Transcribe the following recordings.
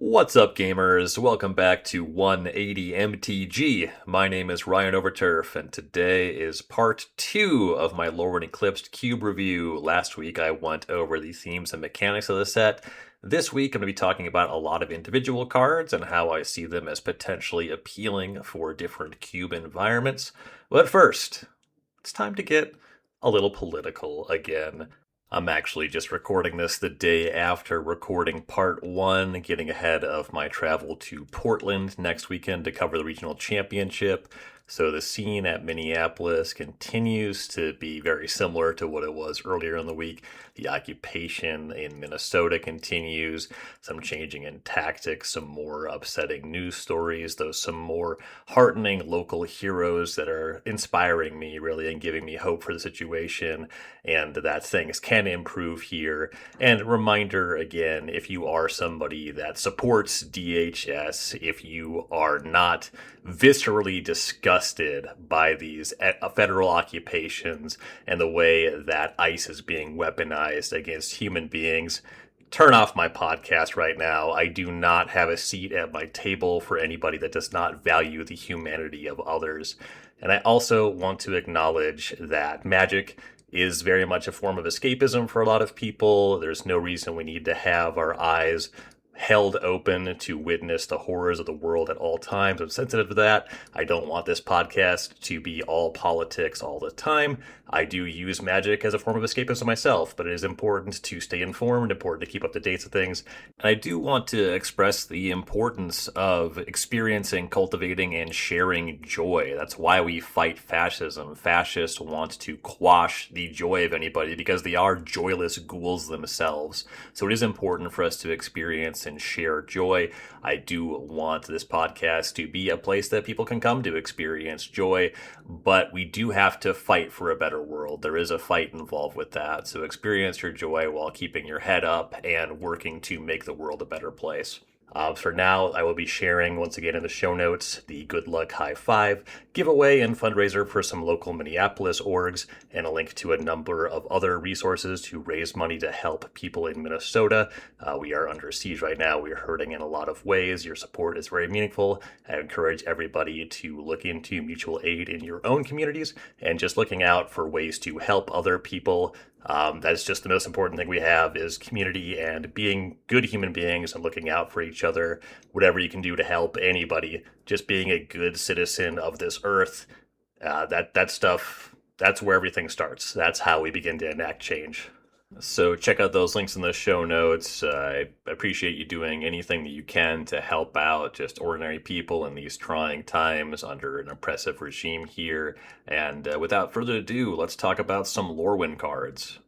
What's up, gamers? Welcome back to 180 MTG. My name is Ryan Overturf, and today is part 2 of my Lorwyn Eclipsed cube review. Last week I went over the themes and mechanics of the set. This week I'm going to be talking about a lot of individual cards and how I see them as potentially appealing for different cube environments. But first, it's time to get a little political again. I'm actually just recording this the day after recording part 1, getting ahead of my travel to Portland next weekend to cover the regional championship. So the scene at Minneapolis continues to be very similar to what it was earlier in the week. The occupation in Minnesota continues, some changing in tactics, some more upsetting news stories, though some more heartening local heroes that are inspiring me really and giving me hope for the situation and that things can improve here. And reminder again, if you are somebody that supports DHS, if you are not viscerally disgusted by these federal occupations and the way that ICE is being weaponized against human beings, turn off my podcast right now. I do not have a seat at my table for anybody that does not value the humanity of others. And I also want to acknowledge that Magic is very much a form of escapism for a lot of people. There's no reason we need to have our eyes held open to witness the horrors of the world at all times. I'm sensitive to that. I don't want this podcast to be all politics all the time. I do use Magic as a form of escapism myself, but it is important to stay informed, important to keep up to date with things. And I do want to express the importance of experiencing, cultivating, and sharing joy. That's why we fight fascism. Fascists want to quash the joy of anybody because they are joyless ghouls themselves. So it is important for us to experience and share joy. I do want this podcast to be a place that people can come to experience joy, but we do have to fight for a better world. There is a fight involved with that. So experience your joy while keeping your head up and working to make the world a better place. For now, I will be sharing, once again in the show notes, the Good Luck High Five giveaway and fundraiser for some local Minneapolis orgs, and a link to a number of other resources to raise money to help people in Minnesota. We are under siege right now. We are hurting in a lot of ways. Your support is very meaningful. I encourage everybody to look into mutual aid in your own communities and just looking out for ways to help other people. That's just the most important thing we have is community and being good human beings and looking out for each other. Whatever you can do to help anybody, just being a good citizen of this earth, that stuff, that's where everything starts. That's how we begin to enact change. So check out those links in the show notes. I appreciate you doing anything that you can to help out just ordinary people in these trying times under an oppressive regime here. And without further ado, let's talk about some Lorwyn cards.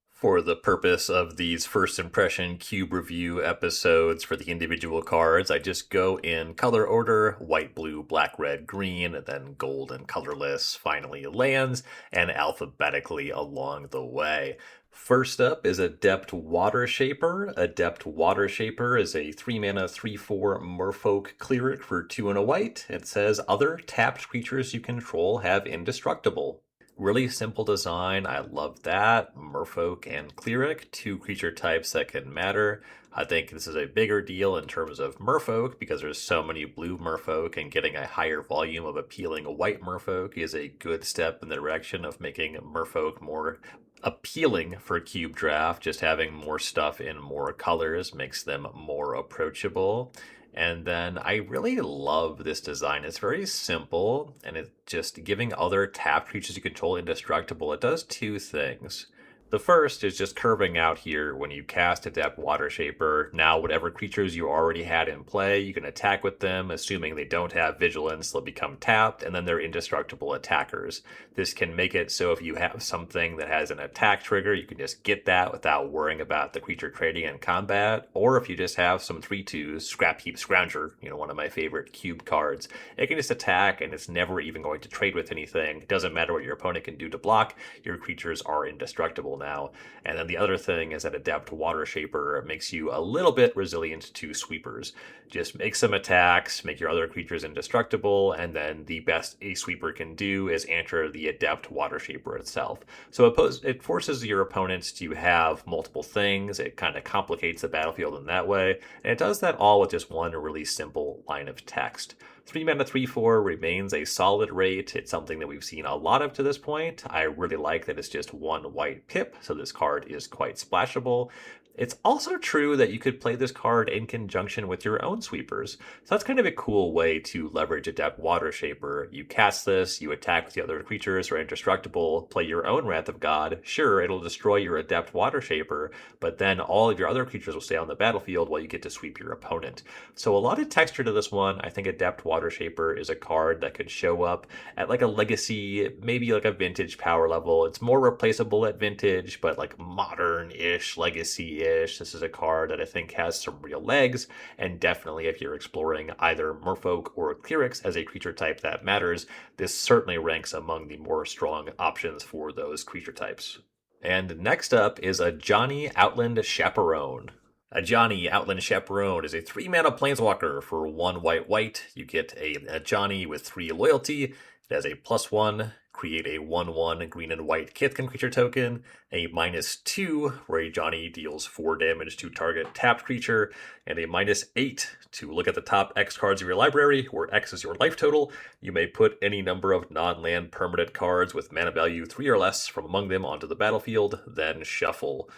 For the purpose of these first impression cube review episodes for the individual cards, I just go in color order: white, blue, black, red, green, then gold and colorless, finally lands, and alphabetically along the way. First up is Adept Watershaper. Adept Watershaper is a 3-mana 3/4 Merfolk cleric for 2 and a white. It says other tapped creatures you control have indestructible. Really simple design. I love that. Merfolk and Cleric, 2 creature types that can matter. I think this is a bigger deal in terms of Merfolk because there's so many blue Merfolk, and getting a higher volume of appealing white Merfolk is a good step in the direction of making Merfolk more appealing for cube draft. Just having more stuff in more colors makes them more approachable. And then I really love this design. It's very simple, and it's just giving other tapped creatures you control indestructible. It does 2 things. The first is just curving out here when you cast Adept Watershaper. Now, whatever creatures you already had in play, you can attack with them, assuming they don't have Vigilance, they'll become tapped, and then they're indestructible attackers. This can make it so if you have something that has an attack trigger, you can just get that without worrying about the creature trading in combat. Or if you just have some 3/2s, Scrap Heap Scrounger, one of my favorite cube cards, it can just attack and it's never even going to trade with anything. It doesn't matter what your opponent can do to block, your creatures are indestructible now. And then the other thing is that Adept Water Shaper makes you a little bit resilient to sweepers. Just make some attacks, make your other creatures indestructible, and then the best a sweeper can do is enter the Adept Water Shaper itself. So it forces your opponents to have multiple things. It kind of complicates the battlefield in that way, and it does that all with just one really simple line of text. 3 mana 3/4 remains a solid rate. It's something that we've seen a lot of to this point. I really like that it's just one white pip, so this card is quite splashable. It's also true that you could play this card in conjunction with your own sweepers. So that's kind of a cool way to leverage Adept Water Shaper. You cast this, you attack with the other creatures who are indestructible, play your own Wrath of God. Sure, it'll destroy your Adept Water Shaper, but then all of your other creatures will stay on the battlefield while you get to sweep your opponent. So a lot of texture to this one. I think Adept Water Shaper is a card that could show up at like a legacy, maybe like a vintage power level. It's more replaceable at vintage, but like modern-ish legacy. This is a card that I think has some real legs, and definitely if you're exploring either Merfolk or Clerics as a creature type that matters, this certainly ranks among the more strong options for those creature types. And next up is Ajani Outland Chaperone. Ajani Outland Chaperone is a 3 mana planeswalker for 1 white. You get a Ajani with 3 loyalty. It has a +1. Create a 1/1 green and white Kithkin creature token, a -2 where Ajani deals 4 damage to target tapped creature, and a -8 to look at the top X cards of your library, where X is your life total. You may put any number of non-land permanent cards with mana value 3 or less from among them onto the battlefield, then shuffle.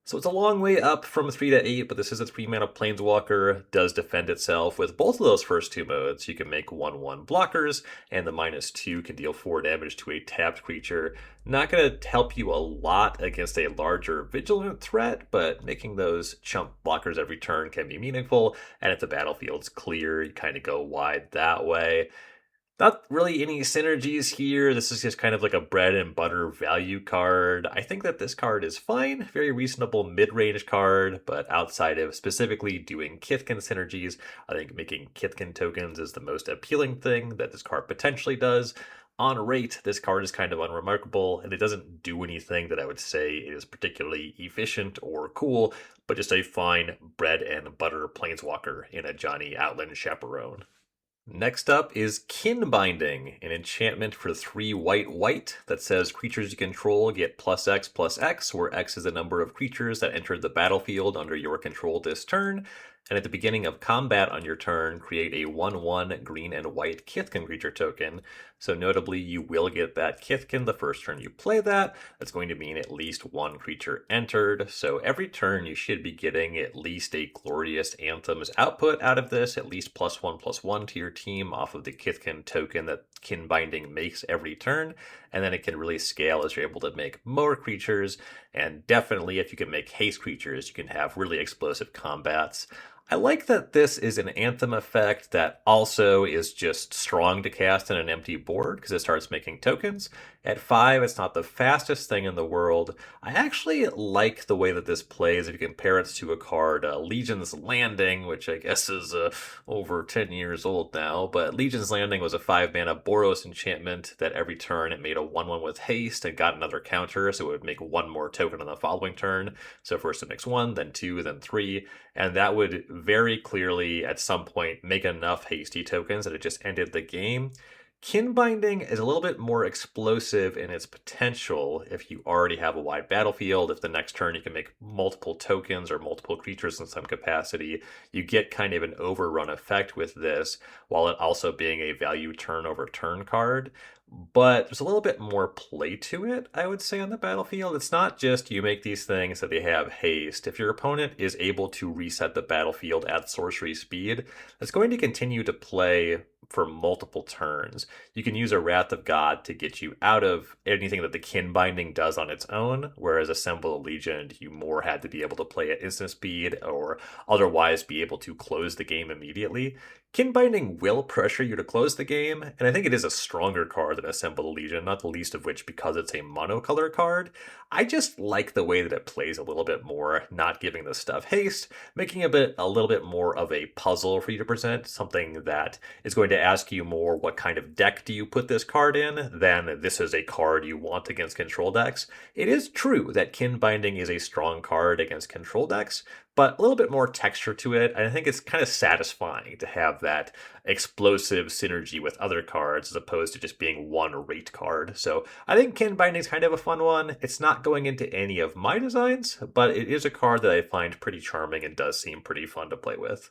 So it's a long way up from 3 to 8, but this is a 3 mana planeswalker, does defend itself with both of those first two modes. You can make 1/1 blockers, and the -2 can deal 4 damage to a tapped creature. Not going to help you a lot against a larger vigilant threat, but making those chump blockers every turn can be meaningful, and if the battlefield's clear, you kind of go wide that way. Not really any synergies here. This is just kind of like a bread and butter value card. I think that this card is fine, very reasonable mid-range card, but outside of specifically doing Kithkin synergies, I think making Kithkin tokens is the most appealing thing that this card potentially does. On rate, this card is kind of unremarkable, and it doesn't do anything that I would say is particularly efficient or cool, but just a fine bread and butter planeswalker in Ajani Outland Chaperone. Next up is Kin Binding, an enchantment for 3 white that says creatures you control get +X/+X, where X is the number of creatures that entered the battlefield under your control this turn. And at the beginning of combat on your turn, create a 1/1 green and white Kithkin creature token. So notably, you will get that Kithkin the first turn you play that. That's going to mean at least 1 creature entered. So every turn you should be getting at least a Glorious Anthems output out of this, at least +1/+1 to your team off of the Kithkin token that Kin Binding makes every turn. And then it can really scale as you're able to make more creatures. And definitely if you can make haste creatures, you can have really explosive combats. I like that this is an Anthem effect that also is just strong to cast in an empty board because it starts making tokens. At 5, it's not the fastest thing in the world. I actually like the way that this plays if you compare it to a card, Legion's Landing, which I guess is over 10 years old now. But Legion's Landing was a 5 mana Boros enchantment that every turn it made a 1/1 with haste and got another counter, so it would make 1 more token on the following turn. So first it makes 1, then 2, then 3, and that would very clearly at some point make enough hasty tokens that it just ended the game. Kin Binding is a little bit more explosive in its potential if you already have a wide battlefield. If the next turn you can make multiple tokens or multiple creatures in some capacity, you get kind of an overrun effect with this, while it also being a value turn over turn card. But there's a little bit more play to it, I would say, on the battlefield. It's not just you make these things that they have haste. If your opponent is able to reset the battlefield at sorcery speed, it's going to continue to play for multiple turns. You can use a Wrath of God to get you out of anything that the Kin Binding does on its own, whereas Assemble a Legion, you more had to be able to play at instant speed or otherwise be able to close the game immediately. Kin Binding will pressure you to close the game, and I think it is a stronger card than Assemble a Legion, not the least of which because it's a monocolor card. I just like the way that it plays a little bit more, not giving this stuff haste, making a little bit more of a puzzle for you to present, something that is going to ask you more what kind of deck do you put this card in, then this is a card you want against control decks. It is true that Kin Binding is a strong card against control decks, but a little bit more texture to it. And I think it's kind of satisfying to have that explosive synergy with other cards as opposed to just being one rate card. So I think Kin Binding is kind of a fun one. It's not going into any of my designs, but it is a card that I find pretty charming and does seem pretty fun to play with.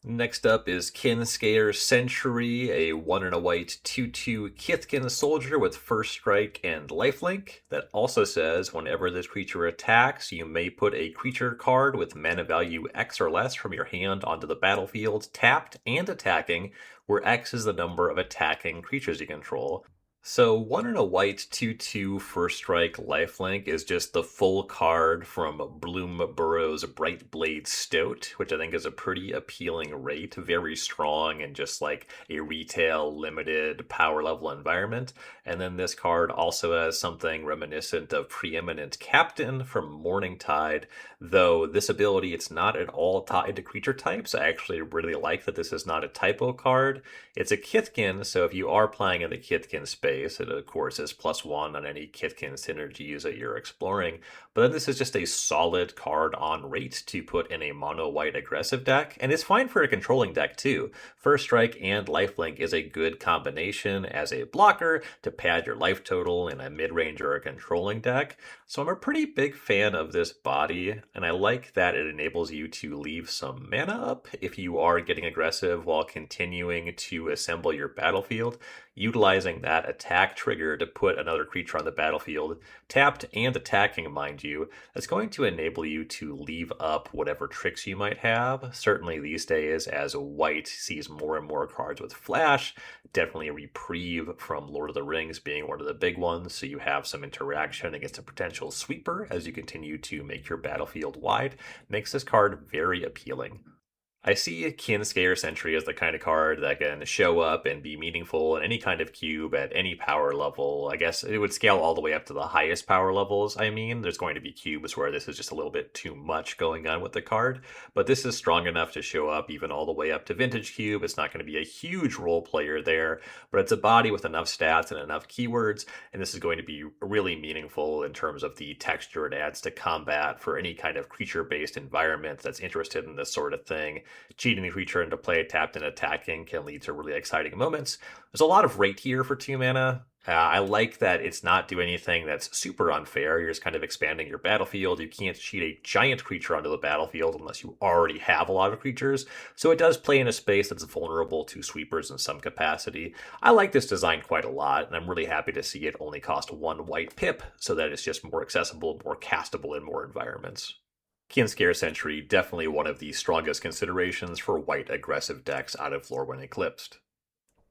Next up is Kinscale Sentry, a 1 and a white 2/2 Kithkin soldier with first strike and lifelink. That also says whenever this creature attacks, you may put a creature card with mana value X or less from your hand onto the battlefield, tapped and attacking, where X is the number of attacking creatures you control. So 1 and a white 2/2 first strike lifelink is just the full card from Bloomburrow's Bright Blade Stout, which I think is a pretty appealing rate, very strong and just like a retail limited power level environment. And then this card also has something reminiscent of Preeminent Captain from Morningtide, though this ability it's not at all tied to creature types. I actually really like that this is not a typo card. It's a Kithkin, so if you are playing in the Kithkin space, it of course is +1 on any Kithkin synergies that you're exploring. But then this is just a solid card on rate to put in a mono white aggressive deck, and it's fine for a controlling deck too. First strike and lifelink is a good combination as a blocker to pad your life total in a mid-range or a controlling deck. So I'm a pretty big fan of this body, and I like that it enables you to leave some mana up if you are getting aggressive while continuing to assemble your battlefield, utilizing that attack trigger to put another creature on the battlefield, tapped and attacking, mind you. That's going to enable you to leave up whatever tricks you might have. Certainly these days, as white sees more and more cards with flash, definitely a reprieve from Lord of the Rings being one of the big ones, so you have some interaction against a potential sweeper as you continue to make your battlefield wide, makes this card very appealing. I see Kinscale Sentry as the kind of card that can show up and be meaningful in any kind of cube at any power level. I guess it would scale all the way up to the highest power levels. I mean, there's going to be cubes where this is just a little bit too much going on with the card, but this is strong enough to show up even all the way up to Vintage Cube. It's not going to be a huge role player there, but it's a body with enough stats and enough keywords, and this is going to be really meaningful in terms of the texture it adds to combat for any kind of creature-based environment that's interested in this sort of thing. Cheating the creature into play tapped and attacking can lead to really exciting moments. There's a lot of rate here for 2 mana. I like that it's not doing anything that's super unfair. You're just kind of expanding your battlefield. You can't cheat a giant creature onto the battlefield unless you already have a lot of creatures. So it does play in a space that's vulnerable to sweepers in some capacity. I like this design quite a lot, and I'm really happy to see it only cost 1 white pip so that it's just more accessible, more castable in more environments. Kinscale Sentry, definitely one of the strongest considerations for white aggressive decks out of Lorwyn Eclipsed.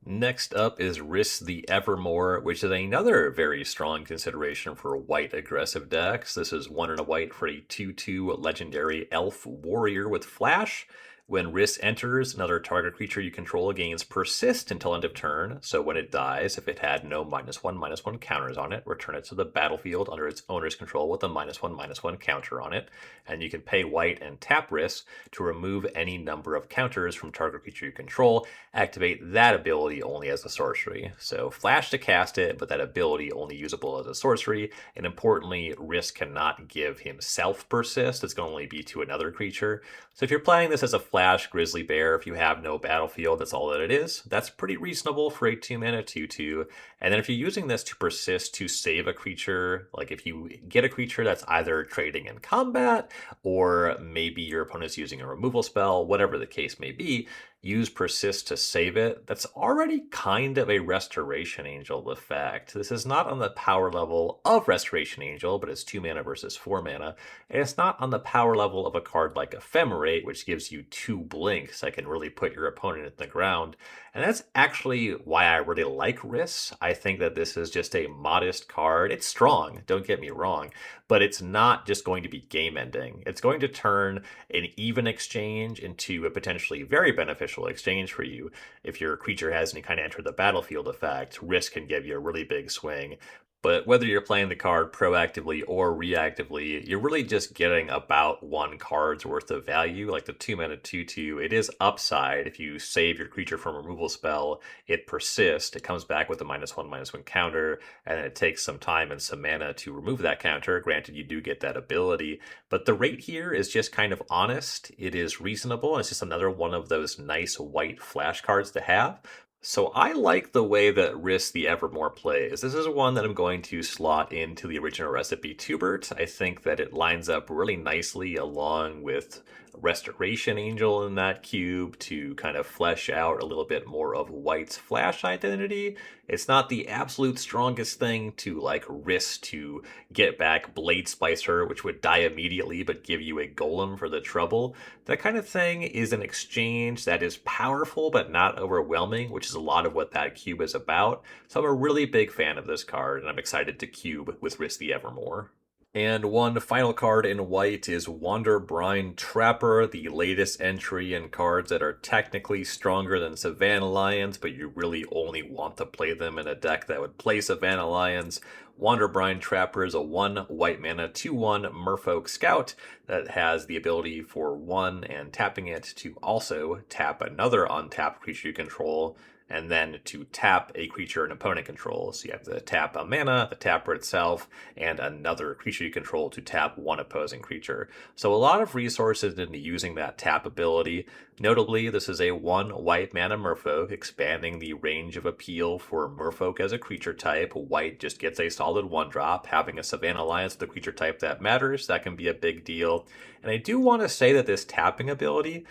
Next up is Riss the Evermore, which is another very strong consideration for white aggressive decks. This is 1 and a white for a 2/2 legendary elf warrior with flash. When Riss enters, another target creature you control gains persist until end of turn, so when it dies, if it had no -1/-1 counters on it, return it to the battlefield under its owner's control with a -1/-1 counter on it, and you can pay white and tap Riss to remove any number of counters from target creature you control, activate that ability only as a sorcery. So flash to cast it, but that ability only usable as a sorcery, and importantly, Riss cannot give himself persist, it's going to only be to another creature. So if you're playing this as a flash grizzly bear, if you have no battlefield, that's all that it is. That's pretty reasonable for a 2 mana 2/2. And then if you're using this to persist to save a creature, like if you get a creature that's either trading in combat, or maybe your opponent's using a removal spell, whatever the case may be, use persist to save it. That's already kind of a Restoration Angel effect. This is not on the power level of Restoration Angel, but it's 2 mana versus 4 mana. And it's not on the power level of a card like Ephemerate, which gives you 2 blinks that can really put your opponent in the ground. And that's actually why I really like Riss. I think that this is just a modest card. It's strong, don't get me wrong, but it's not just going to be game ending. It's going to turn an even exchange into a potentially very beneficial exchange for you. If your creature has any kind of enter the battlefield effect, Riss can give you a really big swing. But whether you're playing the card proactively or reactively, you're really just getting about one card's worth of value. Like the 2 mana 2/2, it is upside. If you save your creature from a removal spell, it persists. It comes back with a -1/-1 counter, and it takes some time and some mana to remove that counter. Granted, you do get that ability, but the rate here is just kind of honest. It is reasonable. It's just another one of those nice white flash cards to have. So I like the way that Risk the Evermore plays. This is one that I'm going to slot into the original recipe Tubert. I think that it lines up really nicely along with Restoration Angel in that cube to kind of flesh out a little bit more of White's flash identity. It's not the absolute strongest thing to like risk to get back Blade Splicer, which would die immediately but give you a golem for the trouble. That kind of thing is an exchange that is powerful but not overwhelming, which is a lot of what that cube is about. So I'm a really big fan of this card, and I'm excited to cube with Risk the Evermore. And one final card in white is Wanderbrine Trapper, the latest entry in cards that are technically stronger than Savannah Lions, but you really only want to play them in a deck that would play Savannah Lions. Wanderbrine Trapper is a 1 white mana 2/1 Merfolk Scout that has the ability for 1 and tapping it to also tap another untapped creature you control, and then to tap a creature an opponent controls. So you have to tap a mana, the tapper itself, and another creature you control to tap one opposing creature. So a lot of resources into using that tap ability. Notably, this is a 1 white mana Merfolk, expanding the range of appeal for Merfolk as a creature type. White just gets a solid 1-drop. Having a Savannah Alliance with a creature type that matters, that can be a big deal. And I do want to say that this tapping ability,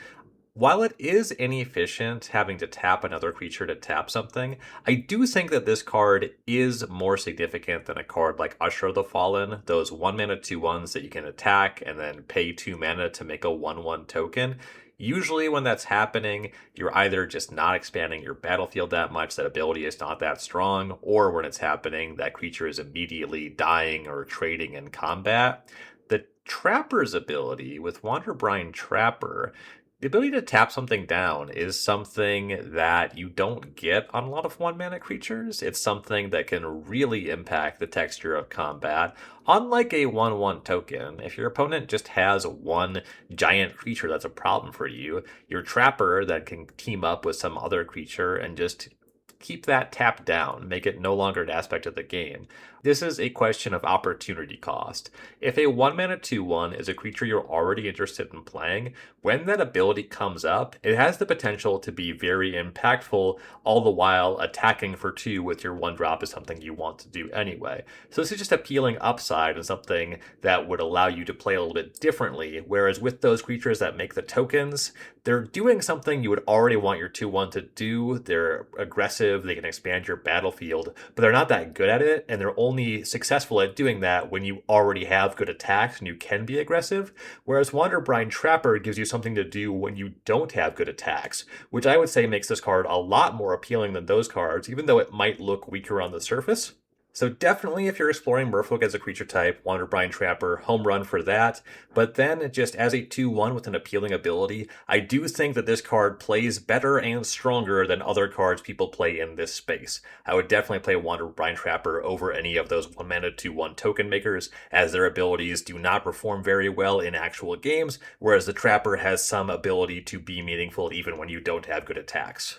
while it is inefficient having to tap another creature to tap something, I do think that this card is more significant than a card like Usher the Fallen, those 1 mana 2/1s that you can attack and then pay 2 mana to make a 1/1 token. Usually when that's happening, you're either just not expanding your battlefield that much, that ability is not that strong, or when it's happening, that creature is immediately dying or trading in combat. The Trapper's ability with Wanderbrine Trapper, the ability to tap something down is something that you don't get on a lot of 1 mana creatures. It's something that can really impact the texture of combat. Unlike a 1/1 token, if your opponent just has one giant creature that's a problem for you, your Trapper that can team up with some other creature and just keep that tapped down, make it no longer an aspect of the game. This is a question of opportunity cost. If a 1 mana 2/1 is a creature you're already interested in playing, when that ability comes up, it has the potential to be very impactful, all the while attacking for 2 with your 1-drop is something you want to do anyway. So this is just appealing upside and something that would allow you to play a little bit differently, whereas with those creatures that make the tokens, they're doing something you would already want your 2/1 to do. They're aggressive, they can expand your battlefield, but they're not that good at it, and they're only successful at doing that when you already have good attacks and you can be aggressive, whereas Wanderbrine Trapper gives you something to do when you don't have good attacks, which I would say makes this card a lot more appealing than those cards, even though it might look weaker on the surface. So definitely if you're exploring Merfolk as a creature type, Wanderbrine Trapper, home run for that. But then just as a 2/1 with an appealing ability, I do think that this card plays better and stronger than other cards people play in this space. I would definitely play Wanderbrine Trapper over any of those 1 mana 2/1 token makers, as their abilities do not perform very well in actual games, whereas the Trapper has some ability to be meaningful even when you don't have good attacks.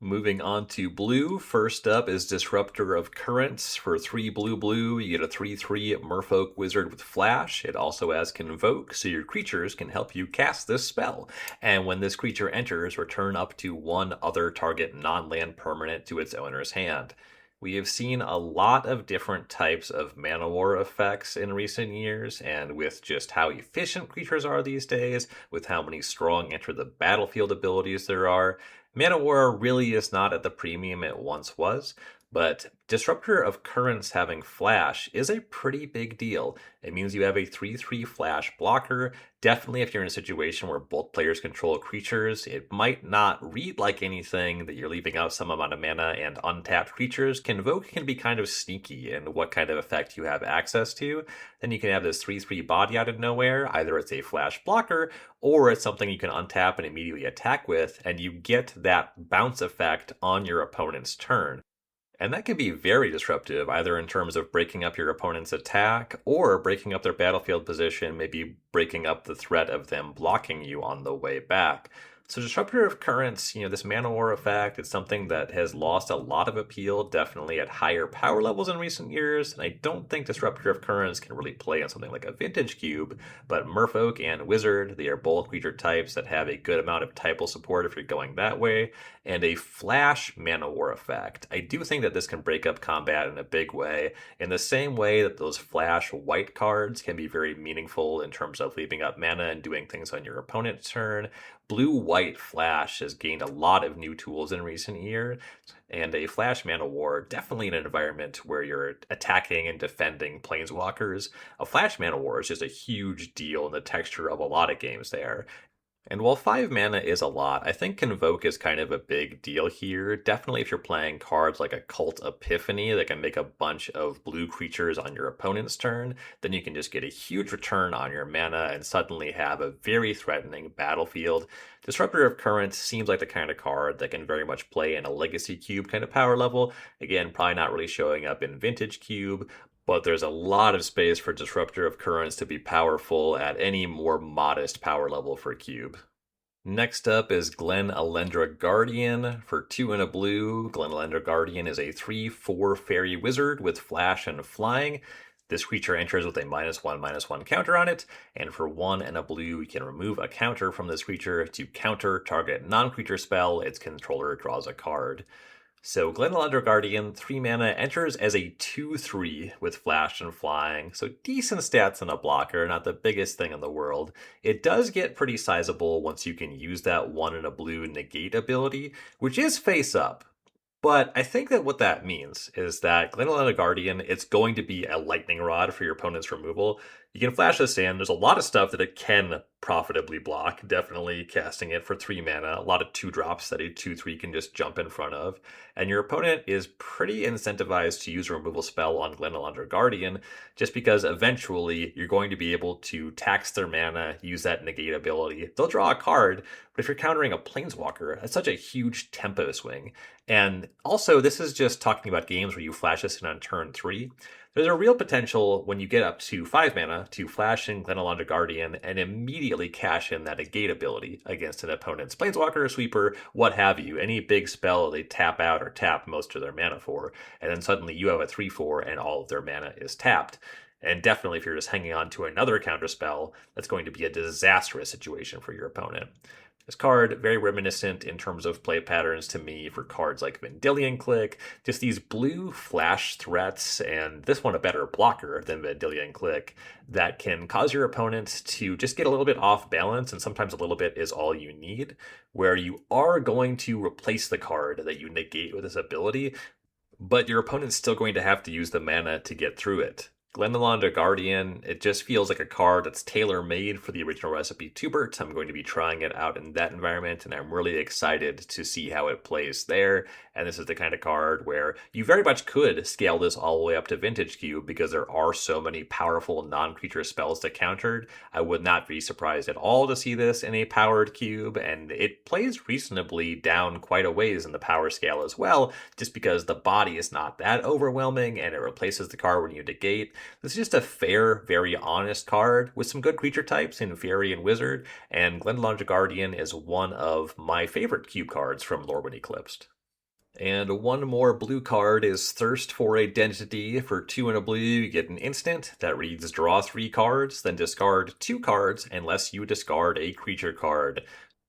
Moving on to blue, first up is Disruptor of Currents. For 3 blue, you get a 3/3 Merfolk Wizard with Flash. It also has Convoke, so your creatures can help you cast this spell. And when this creature enters, return up to 1 other target non-land permanent to its owner's hand. We have seen a lot of different types of mana war effects in recent years, and with just how efficient creatures are these days, with how many strong enter the battlefield abilities there are, Mana War really is not at the premium it once was, but Disruptor of Currents having Flash is a pretty big deal. It means you have a 3/3 Flash blocker. Definitely if you're in a situation where both players control creatures, it might not read like anything that you're leaving out some amount of mana and untapped creatures. Convoke can be kind of sneaky in what kind of effect you have access to. Then you can have this 3/3 body out of nowhere. Either it's a Flash blocker, or it's something you can untap and immediately attack with, and you get that bounce effect on your opponent's turn. And that can be very disruptive, either in terms of breaking up your opponent's attack or breaking up their battlefield position, maybe breaking up the threat of them blocking you on the way back. So disruptive currents, this mana war effect, it's something that has lost a lot of appeal, definitely at higher power levels in recent years. And I don't think disruptive currents can really play on something like a vintage cube, but Merfolk and Wizard, they are both creature types that have a good amount of typal support if you're going that way, and a flash mana war effect. I do think that this can break up combat in a big way, in the same way that those flash white cards can be very meaningful in terms of leaving up mana and doing things on your opponent's turn. Blue-white Flash has gained a lot of new tools in recent years, and a Flash Mana War, definitely in an environment where you're attacking and defending Planeswalkers, a Flash Mana War is just a huge deal in the texture of a lot of games there. And while 5 mana is a lot, I think Convoke is kind of a big deal here. Definitely if you're playing cards like a Cult Epiphany that can make a bunch of blue creatures on your opponent's turn, then you can just get a huge return on your mana and suddenly have a very threatening battlefield. Disruptor of Current seems like the kind of card that can very much play in a Legacy Cube kind of power level. Again, probably not really showing up in Vintage Cube, but there's a lot of space for Disruptor of Currents to be powerful at any more modest power level for Cube. Next up is Glen Elendra Guardian. For 2 and a blue, Glen Elendra Guardian is a 3/4 fairy wizard with flash and flying. This creature enters with a -1/-1 counter on it, and for 1 and a blue, you can remove a counter from this creature to counter target non-creature spell. Its controller draws a card. So Glen Elendra Guardian, 3 mana, enters as a 2/3 with flash and flying, so decent stats in a blocker, not the biggest thing in the world. It does get pretty sizable once you can use that 1 and a blue negate ability, which is face up. But I think that what that means is that Glen Elendra Guardian, it's going to be a lightning rod for your opponent's removal. You can flash this in. There's a lot of stuff that it can profitably block. Definitely casting it for 3 mana. A lot of 2-drops that a 2/3 can just jump in front of. And your opponent is pretty incentivized to use a removal spell on Glen Elendra Guardian, just because eventually you're going to be able to tax their mana, use that negate ability. They'll draw a card, but if you're countering a Planeswalker, that's such a huge tempo swing. And also, this is just talking about games where you flash this in on turn 3. There's a real potential when you get up to 5 mana to flash in Glen Elendra Guardian and immediately cash in that negate ability against an opponent's Planeswalker, Sweeper, what have you. Any big spell they tap out or tap most of their mana for, and then suddenly you have a 3/4 and all of their mana is tapped. And definitely if you're just hanging on to another counterspell, that's going to be a disastrous situation for your opponent. This card, very reminiscent in terms of play patterns to me for cards like Vendilion Click, just these blue flash threats, and this one a better blocker than Vendilion Click, that can cause your opponent to just get a little bit off balance, and sometimes a little bit is all you need, where you are going to replace the card that you negate with this ability, but your opponent's still going to have to use the mana to get through it. Glen Elendra Guardian, it just feels like a card that's tailor-made for the original recipe Tubert. I'm going to be trying it out in that environment, and I'm really excited to see how it plays there. And this is the kind of card where you very much could scale this all the way up to Vintage Cube because there are so many powerful non-creature spells to counter. I would not be surprised at all to see this in a powered cube, and it plays reasonably down quite a ways in the power scale as well, just because the body is not that overwhelming and it replaces the card when you negate. This is just a fair, very honest card with some good creature types in Fairy and Wizard, and Glen Elendra Guardian is one of my favorite cube cards from Lorwyn Eclipsed. And one more blue card is Thirst for Identity. For 2 and a blue, you get an instant that reads draw 3 cards, then discard 2 cards unless you discard a creature card.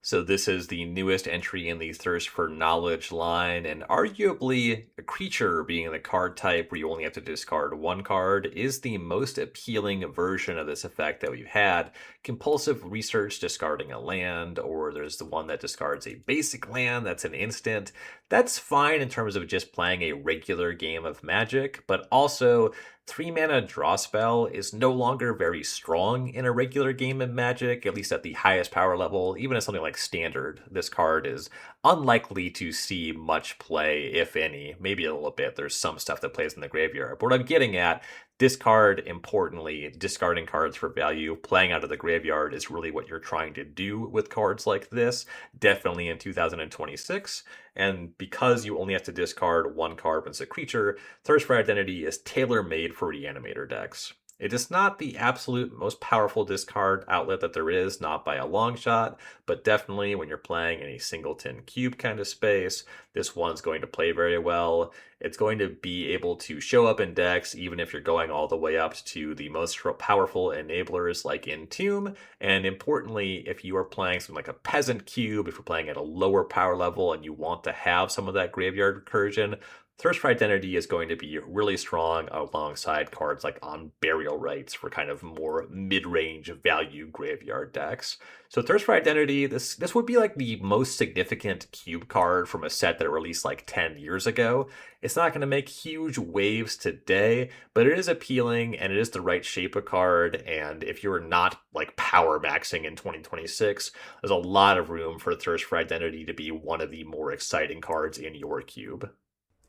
So this is the newest entry in the Thirst for Knowledge line, and arguably a creature being the card type where you only have to discard 1 card is the most appealing version of this effect that we've had. Compulsive Research discarding a land, or there's the one that discards a basic land that's an instant. That's fine in terms of just playing a regular game of Magic, but also 3 mana draw spell is no longer very strong in a regular game of Magic, at least at the highest power level. Even as something like Standard, this card is unlikely to see much play, if any. Maybe a little bit. There's some stuff that plays in the graveyard. But what I'm getting at, Discard, importantly, discarding cards for value, playing out of the graveyard is really what you're trying to do with cards like this, definitely in 2026. And because you only have to discard one card when it's a creature, Thirst for Identity is tailor-made for Reanimator decks. It is not the absolute most powerful discard outlet that there is, not by a long shot, but definitely when you're playing in a singleton cube kind of space, this one's going to play very well. It's going to be able to show up in decks even if you're going all the way up to the most powerful enablers like Entomb. And importantly, if you are playing something like a Peasant Cube, if you're playing at a lower power level and you want to have some of that graveyard recursion, Thirst for Identity is going to be really strong alongside cards like On Burial Rites for kind of more mid-range value graveyard decks. So Thirst for Identity, this would be like the most significant cube card from a set that released like 10 years ago. It's not going to make huge waves today, but it is appealing and it is the right shape of card. And if you're not like power maxing in 2026, there's a lot of room for Thirst for Identity to be one of the more exciting cards in your cube.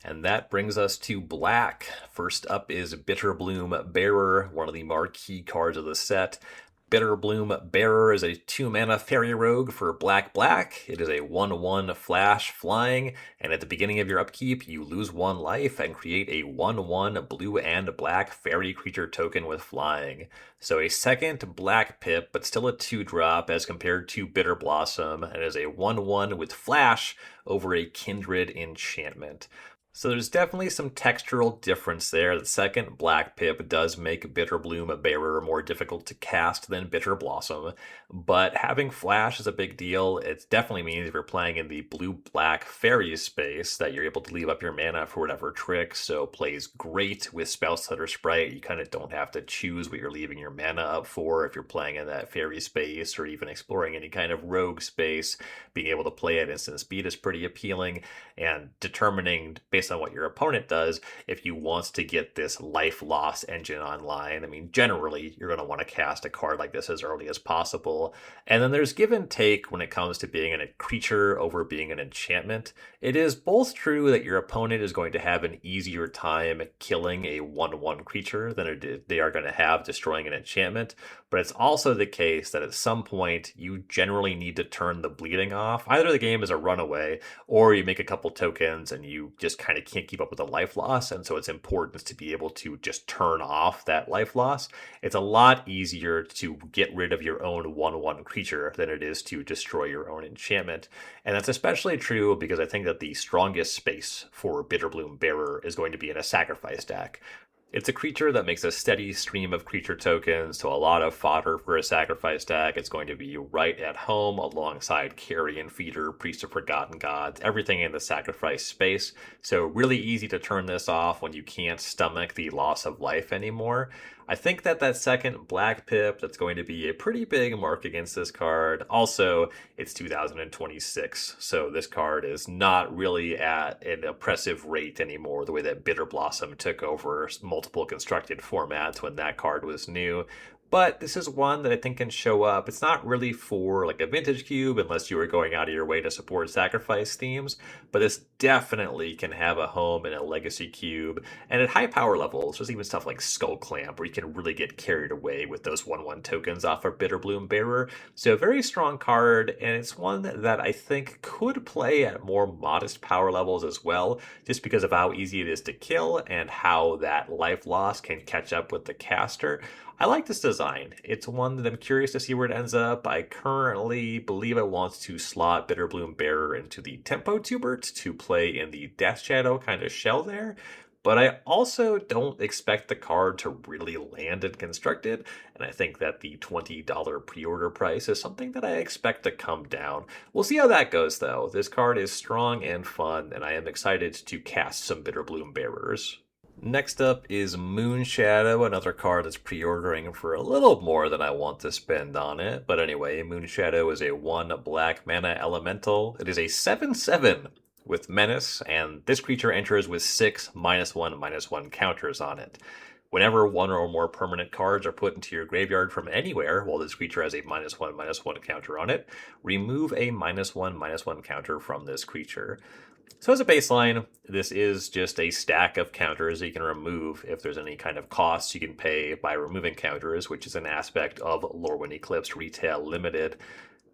And that brings us to black. First up is Bitterbloom Bearer, one of the marquee cards of the set. Bitterbloom Bearer is a 2-mana fairy rogue for black. It is a 1/1 flash flying, and at the beginning of your upkeep, you lose 1 life and create a 1/1 blue and black fairy creature token with flying. So a second black pip, but still a 2-drop as compared to Bitter Blossom, and is a 1/1 with flash over a kindred enchantment. So there's definitely some textural difference there. The second black pip does make Bitterbloom Bearer more difficult to cast than Bitter Blossom, but having flash is a big deal. It definitely means if you're playing in the blue-black fairy space that you're able to leave up your mana for whatever trick, so plays great with Spellstutter Sprite. You kind of don't have to choose what you're leaving your mana up for if you're playing in that fairy space or even exploring any kind of rogue space. Being able to play at instant speed is pretty appealing, and determining based on what your opponent does, if you want to get this life loss engine online. I mean, generally, you're going to want to cast a card like this as early as possible. And then there's give and take when it comes to being a creature over being an enchantment. It is both true that your opponent is going to have an easier time killing a 1/1 creature than they are going to have destroying an enchantment, but it's also the case that at some point, you generally need to turn the bleeding off. Either the game is a runaway, or you make a couple tokens and you just kind of can't keep up with the life loss, and so it's important to be able to just turn off that life loss. It's a lot easier to get rid of your own 1/1 creature than it is to destroy your own enchantment, and that's especially true because I think that the strongest space for Bitterbloom Bearer is going to be in a sacrifice deck. It's a creature that makes a steady stream of creature tokens, so a lot of fodder for a sacrifice deck. It's going to be right at home alongside Carrion Feeder, Priest of Forgotten Gods, everything in the sacrifice space. So really easy to turn this off when you can't stomach the loss of life anymore. I think that second black pip, that's going to be a pretty big mark against this card. Also, it's 2026, so this card is not really at an oppressive rate anymore, the way that Bitter Blossom took over multiple constructed formats when that card was new. But this is one that I think can show up. It's not really for like a vintage cube unless you were going out of your way to support sacrifice themes, but this definitely can have a home in a legacy cube. And at high power levels, there's even stuff like Skull Clamp where you can really get carried away with those 1/1 tokens off of Bitterbloom Bearer. So a very strong card, and it's one that I think could play at more modest power levels as well, just because of how easy it is to kill and how that life loss can catch up with the caster. I like this design. It's one that I'm curious to see where it ends up. I currently believe I want to slot Bitterbloom Bearer into the Tempo Tubert to play in the Death Shadow kind of shell there. But I also don't expect the card to really land in Constructed, and I think that the $20 pre-order price is something that I expect to come down. We'll see how that goes, though. This card is strong and fun, and I am excited to cast some Bitterbloom Bearers. Next up is Moonshadow, another card that's pre-ordering for a little more than I want to spend on it. But anyway, Moonshadow is a 1 black mana elemental. It is a 7/7 with Menace, and this creature enters with 6 -1/-1 counters on it. Whenever one or more permanent cards are put into your graveyard from anywhere, while this creature has a -1/-1 counter on it, remove a -1/-1 counter from this creature. So as a baseline, this is just a stack of counters that you can remove if there's any kind of costs you can pay by removing counters, which is an aspect of Lorwyn Eclipsed Retail Limited.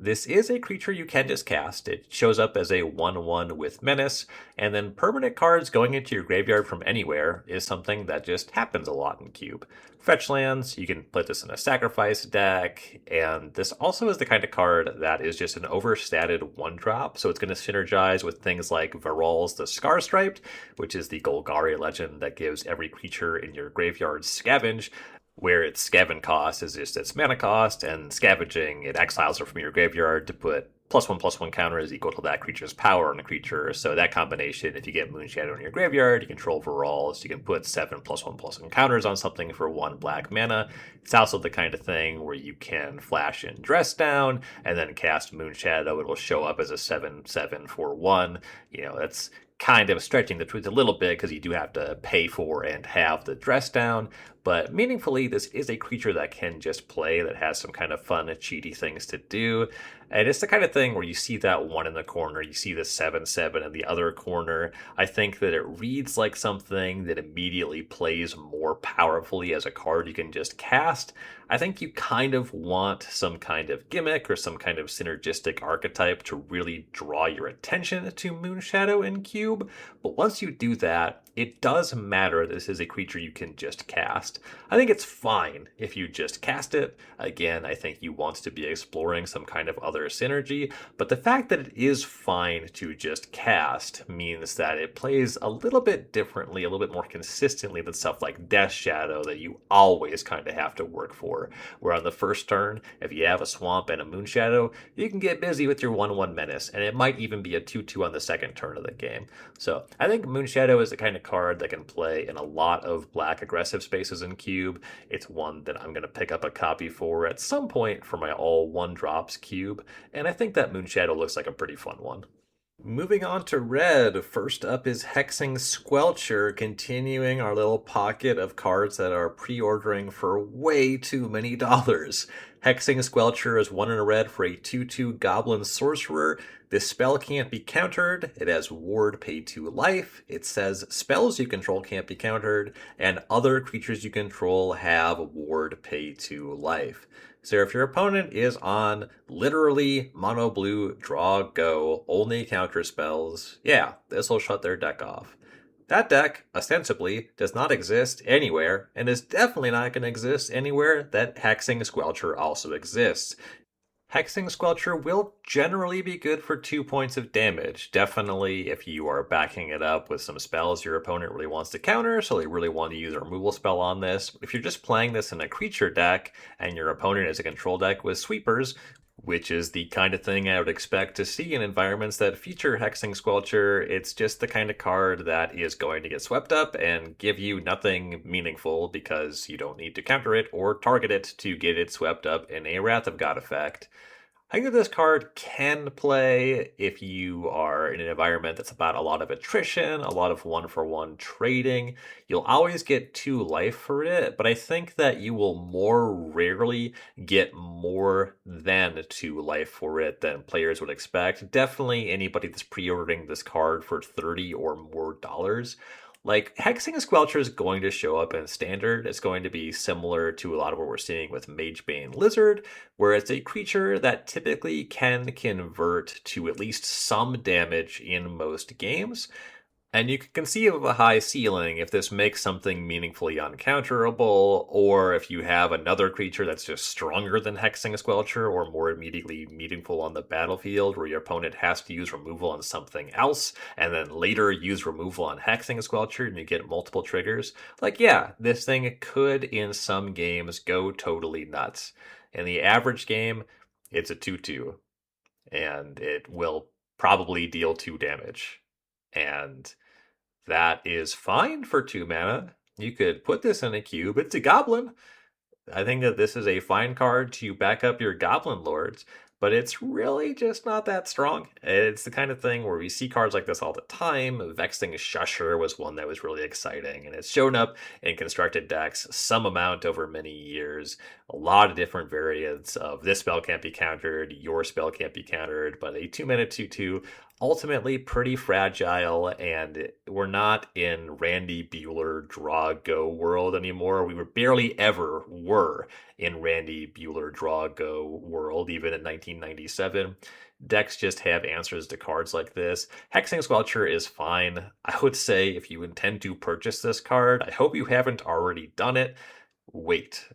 This is a creature you can just cast. It shows up as a 1/1 with Menace, and then permanent cards going into your graveyard from anywhere is something that just happens a lot in Cube. Fetch lands, you can put this in a sacrifice deck, and this also is the kind of card that is just an overstatted 1-drop, so it's going to synergize with things like Varol's the Scar Striped, which is the Golgari legend that gives every creature in your graveyard scavenge, where its scavenge cost is just its mana cost, and scavenging, it exiles it from your graveyard to put +1/+1 counters equal to that creature's power on a creature. So that combination, if you get Moonshadow in your graveyard, you control Varol's, you can put 7 +1/+1 counters on something for 1 black mana. It's also the kind of thing where you can flash in Dress Down and then cast Moonshadow. It'll show up as a 7/7 for 1. That's kind of stretching the truth a little bit because you do have to pay for and have the Dress Down. But meaningfully, this is a creature that can just play, that has some kind of fun, cheaty things to do. And it's the kind of thing where you see that 1 in the corner, you see the 7/7 in the other corner. I think that it reads like something that immediately plays more powerfully as a card you can just cast. I think you kind of want some kind of gimmick or some kind of synergistic archetype to really draw your attention to Moonshadow in Cube. But once you do that, it does matter this is a creature you can just cast. I think it's fine if you just cast it. Again, I think you want to be exploring some kind of other synergy, but the fact that it is fine to just cast means that it plays a little bit differently, a little bit more consistently than stuff like Death Shadow that you always kind of have to work for. Where on the first turn, if you have a Swamp and a Moonshadow, you can get busy with your 1/1 Menace, and it might even be a 2/2 on the second turn of the game. So I think Moonshadow is the kind of card that can play in a lot of black aggressive spaces in Cube. It's one that I'm going to pick up a copy for at some point for my all 1-drops Cube, and I think that Moonshadow looks like a pretty fun one. Moving on to red, first up is Hexing Squelcher, continuing our little pocket of cards that are pre-ordering for way too many dollars. Hexing Squelcher is 1 in a red for a 2/2 Goblin Sorcerer. This spell can't be countered. It has ward pay 2 life. It says spells you control can't be countered, and other creatures you control have ward pay 2 life. So if your opponent is on literally mono blue, draw, go, only counter spells, yeah, this will shut their deck off. That deck, ostensibly, does not exist anywhere, and is definitely not going to exist anywhere that Hexing Squelcher also exists. Hexing Squelcher will generally be good for 2 points of damage. Definitely if you are backing it up with some spells your opponent really wants to counter, so they really want to use a removal spell on this. If you're just playing this in a creature deck, and your opponent is a control deck with sweepers, which is the kind of thing I would expect to see in environments that feature Hexing Squelcher, it's just the kind of card that is going to get swept up and give you nothing meaningful because you don't need to counter it or target it to get it swept up in a Wrath of God effect. I think that this card can play if you are in an environment that's about a lot of attrition, a lot of 1-for-1 trading. You'll always get 2 life for it, but I think that you will more rarely get more than 2 life for it than players would expect. Definitely anybody that's pre-ordering this card for $30 or more dollars. Like, Hexing Squelcher is going to show up in Standard. It's going to be similar to a lot of what we're seeing with Magebane Lizard, where it's a creature that typically can convert to at least some damage in most games. And you can conceive of a high ceiling if this makes something meaningfully uncounterable, or if you have another creature that's just stronger than Hexing Squelcher or more immediately meaningful on the battlefield, where your opponent has to use removal on something else, and then later use removal on Hexing Squelcher, and you get multiple triggers. Like, yeah, this thing could, in some games, go totally nuts. In the average game, it's a 2/2, and it will probably deal 2 damage. And that is fine for 2 mana. You could put this in a cube. It's a goblin. I think that this is a fine card to back up your Goblin Lords. but it's really just not that strong. It's the kind of thing where we see cards like this all the time. Vexing Shusher was one that was really exciting, and it's shown up in constructed decks some amount over many years. A lot of different variants of this spell can't be countered, your spell can't be countered, but a 2-mana 2/2 ultimately pretty fragile, and we're not in Randy Bueller draw go world anymore. We were barely ever were in Randy Bueller draw go world, even in 1997. Decks just have answers to cards like this. Hexing Squelcher is fine. I would say if you intend to purchase this card, I hope you haven't already done it. Wait.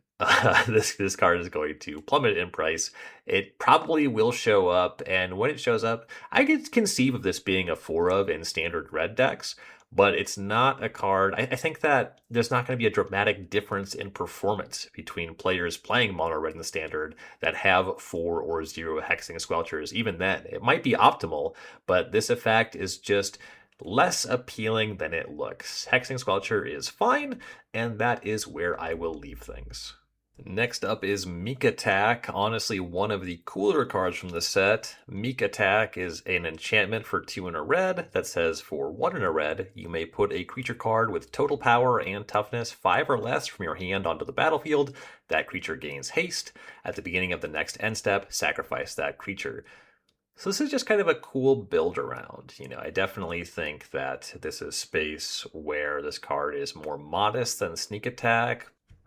This card is going to plummet in price. It probably will show up, and when it shows up, I could conceive of this being a 4 of in standard red decks, but it's not a card. I think that there's not going to be a dramatic difference in performance between players playing mono red in the standard that have 4 or 0 Hexing Squelchers. Even then, it might be optimal, but this effect is just less appealing than it looks. Hexing Squelcher is fine, and that is where I will leave things. Next up is Meek Attack, honestly one of the cooler cards from the set. Meek Attack is an enchantment for 2 and a red that says for 1 and a red, you may put a creature card with total power and toughness 5 or less from your hand onto the battlefield. That creature gains haste. At the beginning of the next end step, sacrifice that creature. So this is just kind of a cool build around. I definitely think that this is space where this card is more modest than Sneak Attack,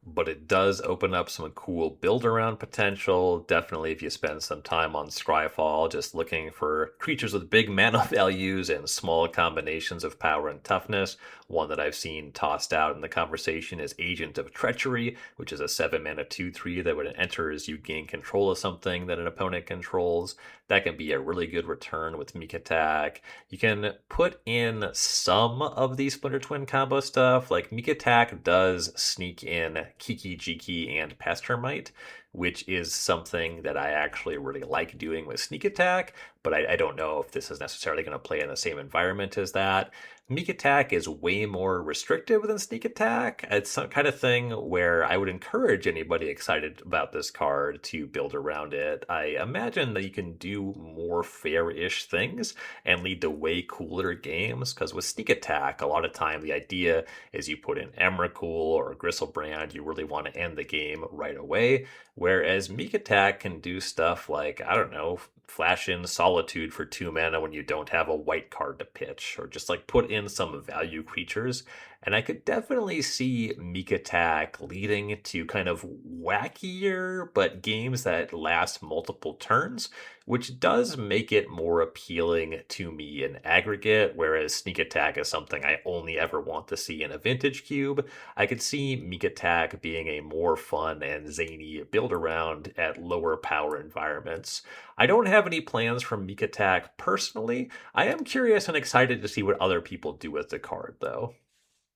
but it does open up some cool build around potential. Definitely if you spend some time on Scryfall just looking for creatures with big mana values and small combinations of power and toughness. One that I've seen tossed out in the conversation is Agent of Treachery, which is a 7-mana 2/3 that when it enters, you gain control of something that an opponent controls. That can be a really good return with Meek Attack. You can put in some of the Splinter Twin combo stuff, like Meek Attack does sneak in Kiki Jiki and Pestermite, which is something that I actually really like doing with Sneak Attack, but I don't know if this is necessarily going to play in the same environment as that. Meek Attack is way more restrictive than Sneak Attack. It's some kind of thing where I would encourage anybody excited about this card to build around it. I imagine that you can do more fair-ish things and lead to way cooler games, because with Sneak Attack, a lot of time the idea is you put in Emrakul or Gristlebrand, you really want to end the game right away, whereas Meek Attack can do stuff like, I don't know, flash in Solitude for 2 mana when you don't have a white card to pitch, or just like put in some value creatures. And I could definitely see Meek Attack leading to kind of wackier, but games that last multiple turns, which does make it more appealing to me in aggregate, whereas Sneak Attack is something I only ever want to see in a Vintage Cube. I could see Meek Attack being a more fun and zany build-around at lower power environments. I don't have any plans for Meek Attack personally. I am curious and excited to see what other people do with the card, though.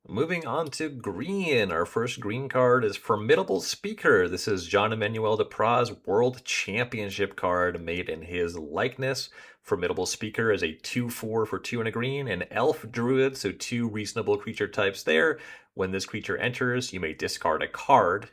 Moving on to green, our first green card is Formidable Speaker. This is John Emmanuel Depras' World Championship card made in his likeness. Formidable Speaker is a 2/4 for 2 and a green, an elf druid, so 2 reasonable creature types there. When this creature enters, you may discard a card,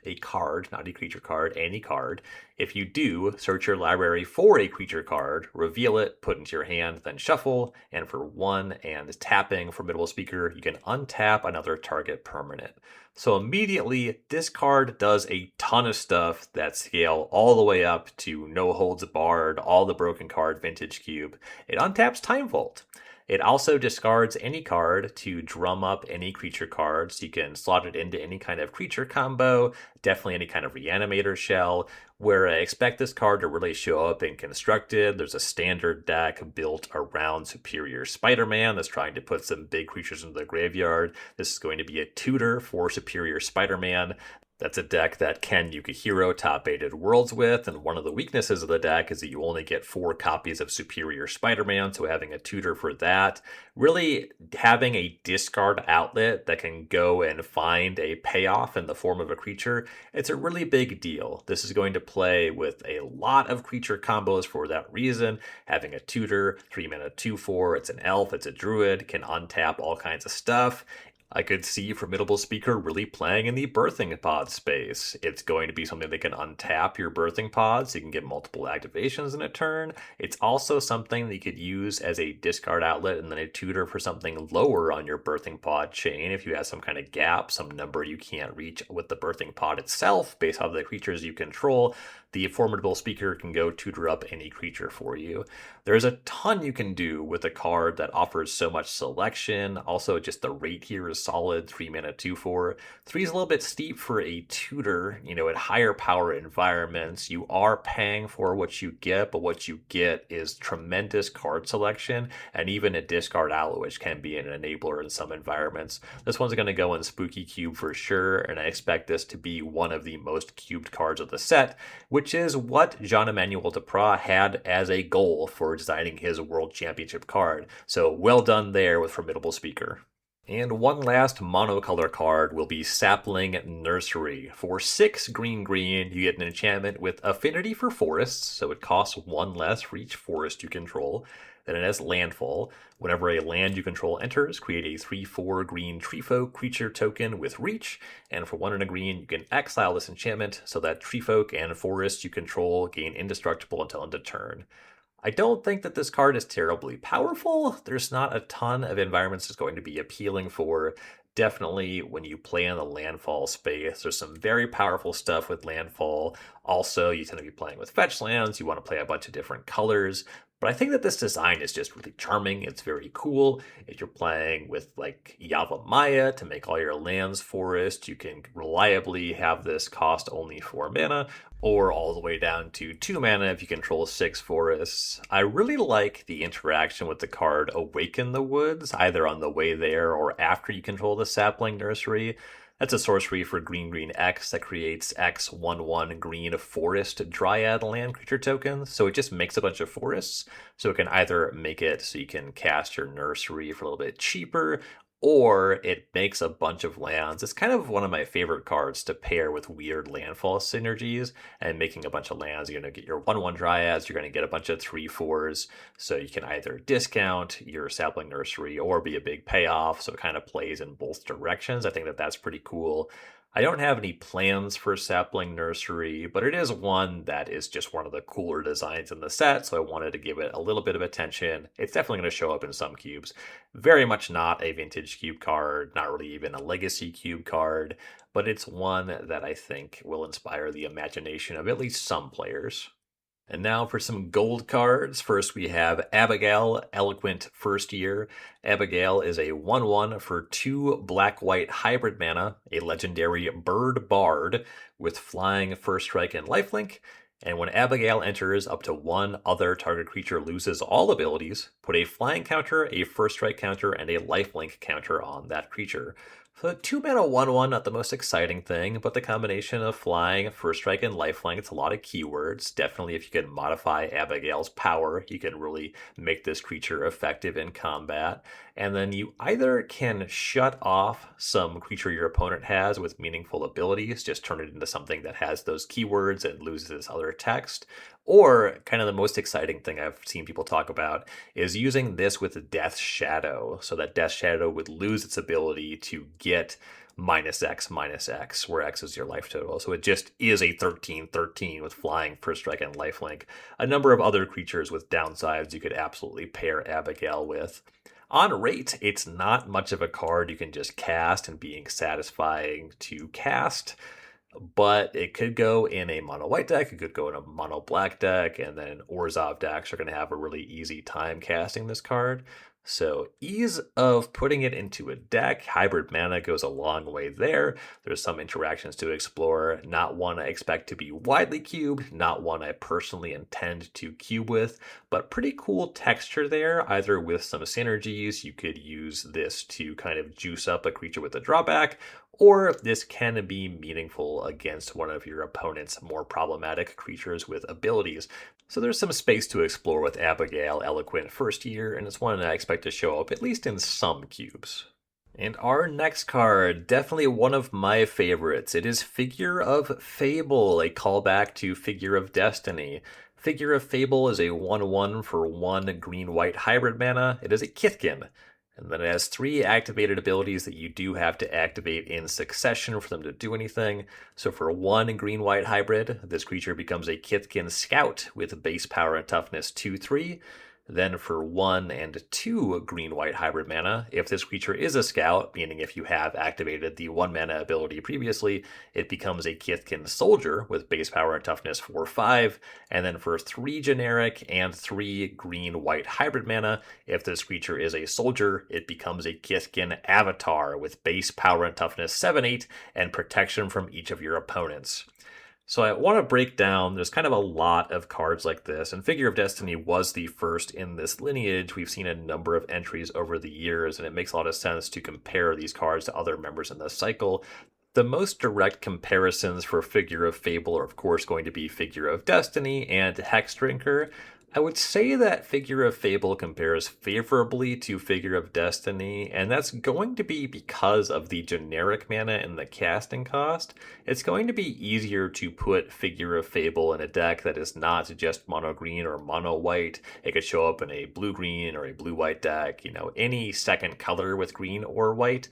not a creature card, any card. If you do, search your library for a creature card, reveal it, put into your hand, then shuffle, and for 1 and tapping Formidable Speaker, you can untap another target permanent. So immediately, this card does a ton of stuff that scale all the way up to No Holds Barred, all the Broken Card Vintage Cube. It untaps Time Vault. It also discards any card to drum up any creature cards. You can slot it into any kind of creature combo, definitely any kind of Reanimator shell, where I expect this card to really show up in Constructed. There's a standard deck built around Superior Spider-Man that's trying to put some big creatures into the graveyard. This is going to be a tutor for Superior Spider-Man. That's a deck that Ken Yukihiro top-aided Worlds with, and one of the weaknesses of the deck is that you only get 4 copies of Superior Spider-Man, so having a tutor for that, really having a discard outlet that can go and find a payoff in the form of a creature, it's a really big deal. This is going to play with a lot of creature combos for that reason. Having a tutor, 3 mana 2/4, it's an elf, it's a druid, can untap all kinds of stuff. I could see Formidable Speaker really playing in the birthing pod space. It's going to be something that can untap your birthing pod so you can get multiple activations in a turn. It's also something that you could use as a discard outlet and then a tutor for something lower on your birthing pod chain if you have some kind of gap, some number you can't reach with the birthing pod itself based on the creatures you control. The Formidable Speaker can go tutor up any creature for you. There's a ton you can do with a card that offers so much selection. Also, just the rate here is solid 3 mana 2/4. 3 is a little bit steep for a tutor. At higher power environments, you are paying for what you get, but what you get is tremendous card selection and even a discard outlet, which can be an enabler in some environments. This one's going to go in Spooky Cube for sure, and I expect this to be one of the most cubed cards of the set, which is what Jean-Emmanuel Deprat had as a goal for designing his World Championship card. So well done there with Formidable Speaker. And one last monocolor card will be Sapling Nursery. For 6 green, you get an enchantment with affinity for forests, so it costs 1 less for each forest you control. Then it has landfall. Whenever a land you control enters, create a 3/4 green treefolk creature token with reach. And for 1 and a green, you can exile this enchantment so that treefolk and forests you control gain indestructible until end of turn. I don't think that this card is terribly powerful. There's not a ton of environments it's going to be appealing for. Definitely when you play in the landfall space, there's some very powerful stuff with landfall. Also, you tend to be playing with fetch lands. You want to play a bunch of different colors. But I think that this design is just really charming. It's very cool. If you're playing with like Yavimaya to make all your lands forest, you can reliably have this cost only 4 mana, or all the way down to 2 mana if you control 6 forests. I really like the interaction with the card Awaken the Woods, either on the way there or after you control the Sapling Nursery. That's a sorcery for green X that creates X 1/1 green forest dryad land creature token. So it just makes a bunch of forests. So it can either make it so you can cast your nursery for a little bit cheaper, or it makes a bunch of lands. It's kind of one of my favorite cards to pair with weird landfall synergies, and making a bunch of lands. You're going to get your 1/1 dryads, you're going to get a bunch of 3/4s, so you can either discount your sapling nursery or be a big payoff, so it kind of plays in both directions. I think that that's pretty cool. I don't have any plans for Sapling Nursery, but it is one that is just one of the cooler designs in the set, so I wanted to give it a little bit of attention. It's definitely going to show up in some cubes. Very much not a vintage cube card, not really even a legacy cube card, but it's one that I think will inspire the imagination of at least some players. And now for some gold cards. First we have Abigail, Eloquent First Year. Abigail is a 1/1 for 2 black-white hybrid mana, a legendary bird bard with flying, first strike, and lifelink. And when Abigail enters, up to 1 other target creature loses all abilities. Put a flying counter, a first strike counter, and a lifelink counter on that creature. So 2 mana 1/1, not the most exciting thing, but the combination of flying, first strike, and lifelink, it's a lot of keywords. Definitely if you can modify Abigail's power, you can really make this creature effective in combat. And then you either can shut off some creature your opponent has with meaningful abilities, just turn it into something that has those keywords and loses other text. Or, kind of the most exciting thing I've seen people talk about is using this with Death Shadow, so that Death Shadow would lose its ability to get -X, where X is your life total. So it just is a 13/13 with flying, first strike, and lifelink. A number of other creatures with downsides you could absolutely pair Abigail with. On rate, it's not much of a card you can just cast and being satisfying to cast, but it could go in a mono white deck, it could go in a mono black deck, and then Orzhov decks are going to have a really easy time casting this card. So ease of putting it into a deck, hybrid mana goes a long way there. There's some interactions to explore, not one I expect to be widely cubed, not one I personally intend to cube with, but pretty cool texture there, either with some synergies. You could use this to kind of juice up a creature with a drawback, or this can be meaningful against one of your opponent's more problematic creatures with abilities. So there's some space to explore with Abigail, Eloquent First Year, and it's one I expect to show up at least in some cubes. And our next card, definitely one of my favorites. It is Figure of Fable, a callback to Figure of Destiny. Figure of Fable is a 1/1 for 1 green-white hybrid mana. It is a Kithkin. And then it has 3 activated abilities that you do have to activate in succession for them to do anything. So for 1 green-white hybrid, this creature becomes a Kithkin Scout with base power and toughness 2/3. Then for 1 and 2 green-white hybrid mana, if this creature is a scout, meaning if you have activated the 1 mana ability previously, it becomes a Kithkin Soldier with base power and toughness 4/5. And then for 3 generic and 3 green-white hybrid mana, if this creature is a soldier, it becomes a Kithkin Avatar with base power and toughness 7/8 and protection from each of your opponents. So I want to break down, there's kind of a lot of cards like this, and Figure of Destiny was the first in this lineage. We've seen a number of entries over the years, and it makes a lot of sense to compare these cards to other members in the cycle. The most direct comparisons for Figure of Fable are, of course, going to be Figure of Destiny and Hexdrinker. I would say that Figure of Fable compares favorably to Figure of Destiny, and that's going to be because of the generic mana and the casting cost. It's going to be easier to put Figure of Fable in a deck that is not just mono green or mono white. It could show up in a blue green or a blue white deck, any second color with green or white.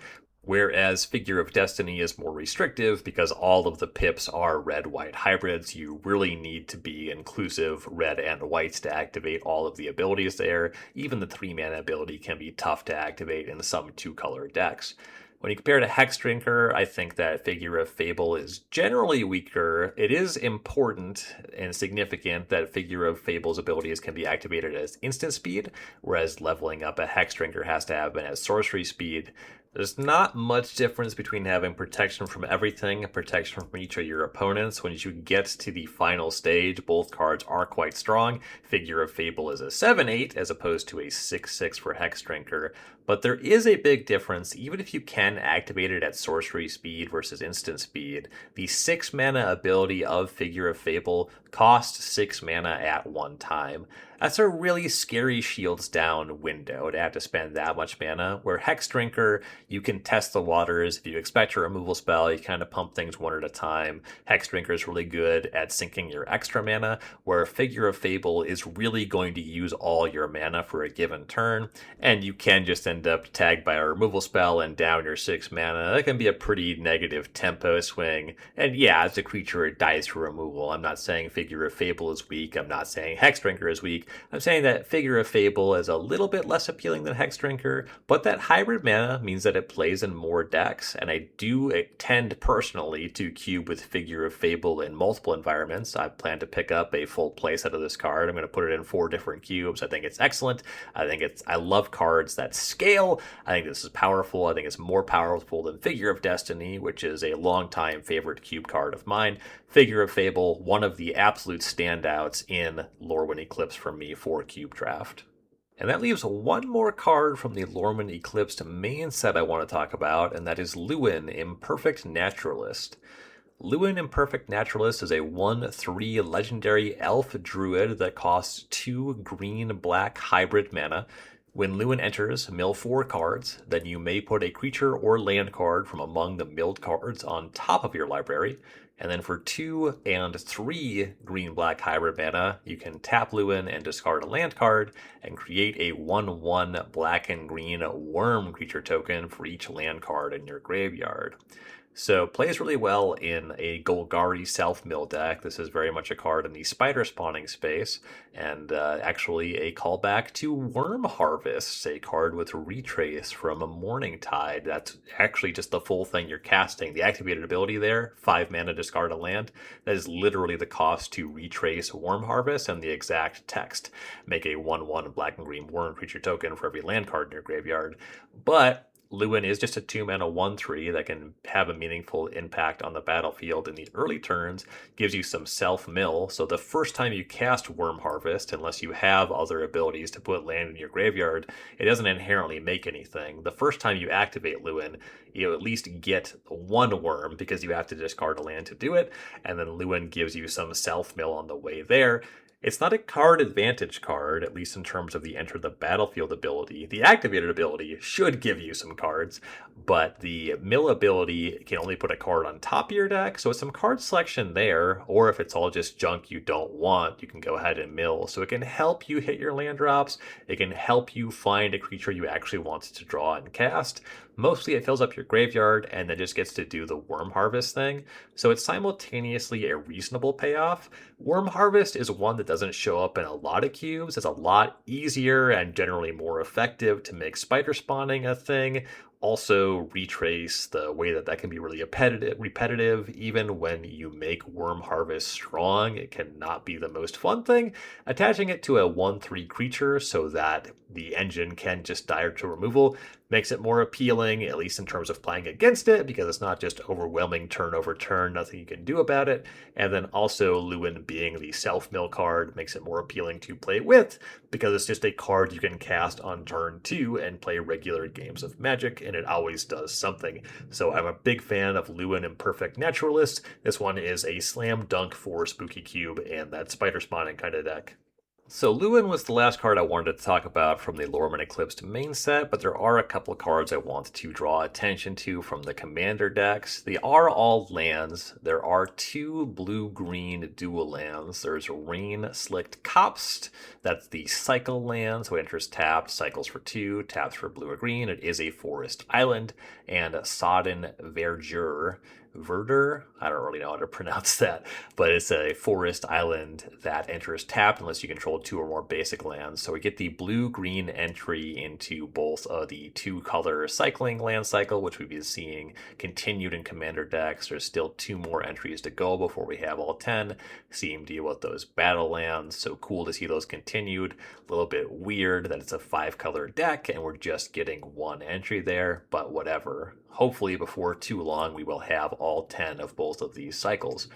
Whereas Figure of Destiny is more restrictive because all of the pips are red-white hybrids. You really need to be inclusive red and whites to activate all of the abilities there. Even the 3-mana ability can be tough to activate in some 2-color decks. When you compare to Hexdrinker, I think that Figure of Fable is generally weaker. It is important and significant that Figure of Fable's abilities can be activated as instant speed, whereas leveling up a Hexdrinker has to have been at sorcery speed. There's not much difference between having protection from everything and protection from each of your opponents. When you get to the final stage, both cards are quite strong. Figure of Fable is a 7/8 as opposed to a 6/6 for Hexdrinker. But there is a big difference, even if you can activate it at sorcery speed versus instant speed. The 6 mana ability of Figure of Fable costs 6 mana at one time. That's a really scary shields down window to have to spend that much mana, where Hexdrinker, you can test the waters. If you expect a removal spell, you kind of pump things one at a time. Hexdrinker is really good at sinking your extra mana, where Figure of Fable is really going to use all your mana for a given turn, and you can just end up tagged by a removal spell and down your 6 mana. That can be a pretty negative tempo swing, and yeah, as a creature, it dies for removal. I'm not saying Figure of Fable is weak. I'm not saying Hexdrinker is weak. I'm saying that Figure of Fable is a little bit less appealing than Hexdrinker, but that hybrid mana means that it plays in more decks, and I do tend personally to cube with Figure of Fable in multiple environments. I plan to pick up a full playset of this card. I'm going to put it in 4 different cubes. I think it's excellent. I love cards that scale. I think this is powerful. I think it's more powerful than Figure of Destiny, which is a longtime favorite cube card of mine. Figure of Fable, one of the absolute standouts in Lorwyn Eclipsed for me for Cube Draft. And that leaves one more card from the Lorwyn Eclipsed main set I want to talk about, and that is Lorwyn Imperfect Naturalist. Lorwyn Imperfect Naturalist is a 1/3 legendary elf druid that costs 2 green-black hybrid mana. When Lorwyn enters, mill 4 cards, then you may put a creature or land card from among the milled cards on top of your library. And then for 2 and 3 green-black hybrid mana, you can tap Lorwyn and discard a land card and create a 1/1 black and green worm creature token for each land card in your graveyard. So plays really well in a Golgari self-mill deck. This is very much a card in the spider spawning space, and actually a callback to Worm Harvest, a card with Retrace from a Morning Tide. That's actually just the full thing you're casting. The activated ability there, 5 mana, discard a land. That is literally the cost to Retrace Worm Harvest and the exact text. Make a 1/1 black and green worm creature token for every land card in your graveyard. But Lorwyn is just a 2-mana 1/3 that can have a meaningful impact on the battlefield in the early turns, gives you some self-mill, so the first time you cast Worm Harvest, unless you have other abilities to put land in your graveyard, it doesn't inherently make anything. The first time you activate Lorwyn, you at least get 1 worm, because you have to discard a land to do it, and then Lorwyn gives you some self-mill on the way there. It's not a card advantage card, at least in terms of the enter the battlefield ability. The activated ability should give you some cards, but the mill ability can only put a card on top of your deck, so it's some card selection there, or if it's all just junk you don't want, you can go ahead and mill. So it can help you hit your land drops, it can help you find a creature you actually want to draw and cast. Mostly it fills up your graveyard and then just gets to do the Worm Harvest thing, so it's simultaneously a reasonable payoff. Worm Harvest is one that doesn't show up in a lot of cubes. It's a lot easier and generally more effective to make spider spawning a thing. Also, retrace the way that that can be really repetitive. Even when you make Worm Harvest strong, it cannot be the most fun thing. Attaching it to a 1/3 creature so that the engine can just die to removal makes it more appealing, at least in terms of playing against it, because it's not just overwhelming turn over turn, nothing you can do about it. And then also Lewin being the self-mill card makes it more appealing to play with, because it's just a card you can cast on turn 2 and play regular games of Magic, and it always does something. So I'm a big fan of Lewin Imperfect Naturalist. This one is a slam dunk for Spooky Cube and that spider spawning kind of deck. So Lewin was the last card I wanted to talk about from the Lorwyn Eclipsed main set, but there are a couple of cards I want to draw attention to from the commander decks. They are all lands. There are 2 blue-green dual lands. There's Rain Slicked Copst. That's the cycle land, so it enters tapped, cycles for 2, taps for blue or green. It is a forest island. And Sodden Verdure. I don't really know how to pronounce that, but it's a forest island that enters tapped unless you control 2 or more basic lands. So we get the blue-green entry into both the 2-color cycling land cycle, which we've been seeing continued in commander decks. There's still 2 more entries to go before we have all 10. See him deal with those battle lands, so cool to see those continued. A little bit weird that it's a 5-color deck and we're just getting 1 entry there, but whatever. Hopefully before too long we will have all 10 of both of these cycles.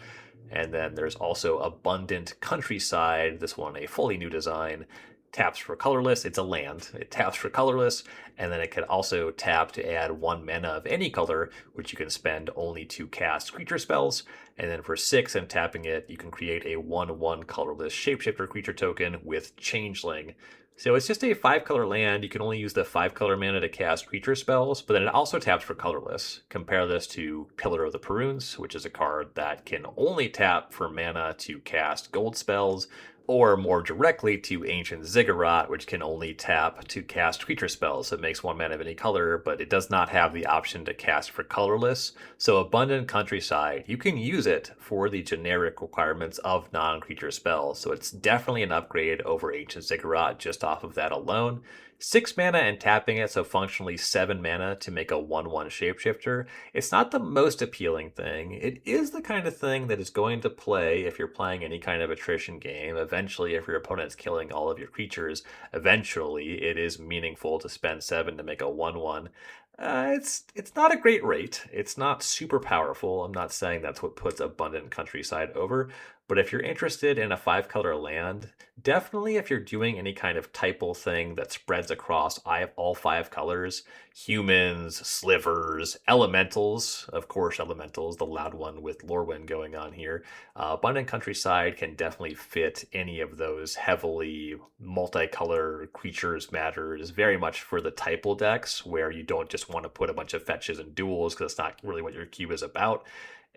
And then there's also Abundant Countryside, this one a fully new design. Taps for colorless, it's a land. It taps for colorless, and then it can also tap to add 1 mana of any color, which you can spend only to cast creature spells. And then for 6 and tapping it, you can create a 1/1 colorless shapeshifter creature token with Changeling. So it's just a 5-color land. You can only use the 5-color mana to cast creature spells, but then it also taps for colorless. Compare this to Pillar of the Prunes, which is a card that can only tap for mana to cast gold spells, or more directly to Ancient Ziggurat, which can only tap to cast creature spells. So it makes 1 mana of any color, but it does not have the option to cast for colorless. So Abundant Countryside, you can use it for the generic requirements of non-creature spells. So it's definitely an upgrade over Ancient Ziggurat just off of that alone. 6 mana and tapping it, so functionally 7 mana to make a 1/1 shapeshifter. It's not the most appealing thing. It is the kind of thing that is going to play if you're playing any kind of attrition game. Eventually, if your opponent's killing all of your creatures, eventually it is meaningful to spend 7 to make a 1/1. It's not a great rate. It's not super powerful. I'm not saying that's what puts Abundant Countryside over, but if you're interested in a 5-color land, definitely if you're doing any kind of typal thing that spreads across all 5 colors, humans, slivers, elementals, of course elementals, the loud one with Lorwyn going on here. Abundant Countryside can definitely fit any of those heavily multicolor creatures matters, very much for the typal decks where you don't just want to put a bunch of fetches and duels because that's not really what your cube is about.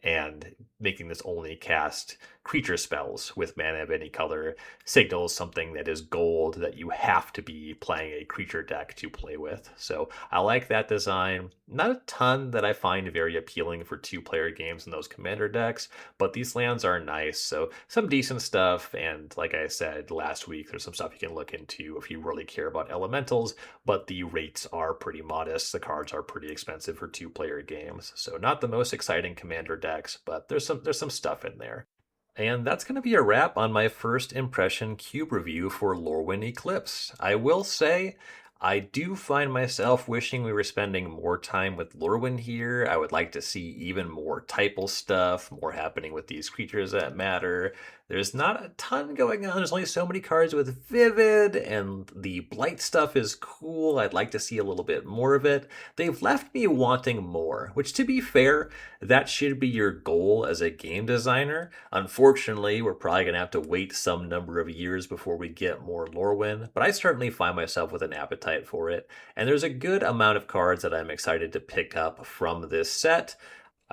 And making this only cast creature spells with mana of any color signals something that is gold that you have to be playing a creature deck to play with. So I like that design. Not a ton that I find very appealing for 2-player games in those commander decks, but these lands are nice. So some decent stuff. And like I said last week, there's some stuff you can look into if you really care about elementals, but the rates are pretty modest. The cards are pretty expensive for 2-player games. So not the most exciting commander decks, but there's some stuff in there. And that's going to be a wrap on my first impression cube review for Lorwyn Eclipsed. I will say I do find myself wishing we were spending more time with Lorwyn here. I would like to see even more typal stuff, more happening with these creatures that matter. There's not a ton going on. There's only so many cards with Vivid, and the Blight stuff is cool. I'd like to see a little bit more of it. They've left me wanting more, which, to be fair, that should be your goal as a game designer. Unfortunately, we're probably going to have to wait some number of years before we get more Lorwyn, but I certainly find myself with an appetite for it. And there's a good amount of cards that I'm excited to pick up from this set.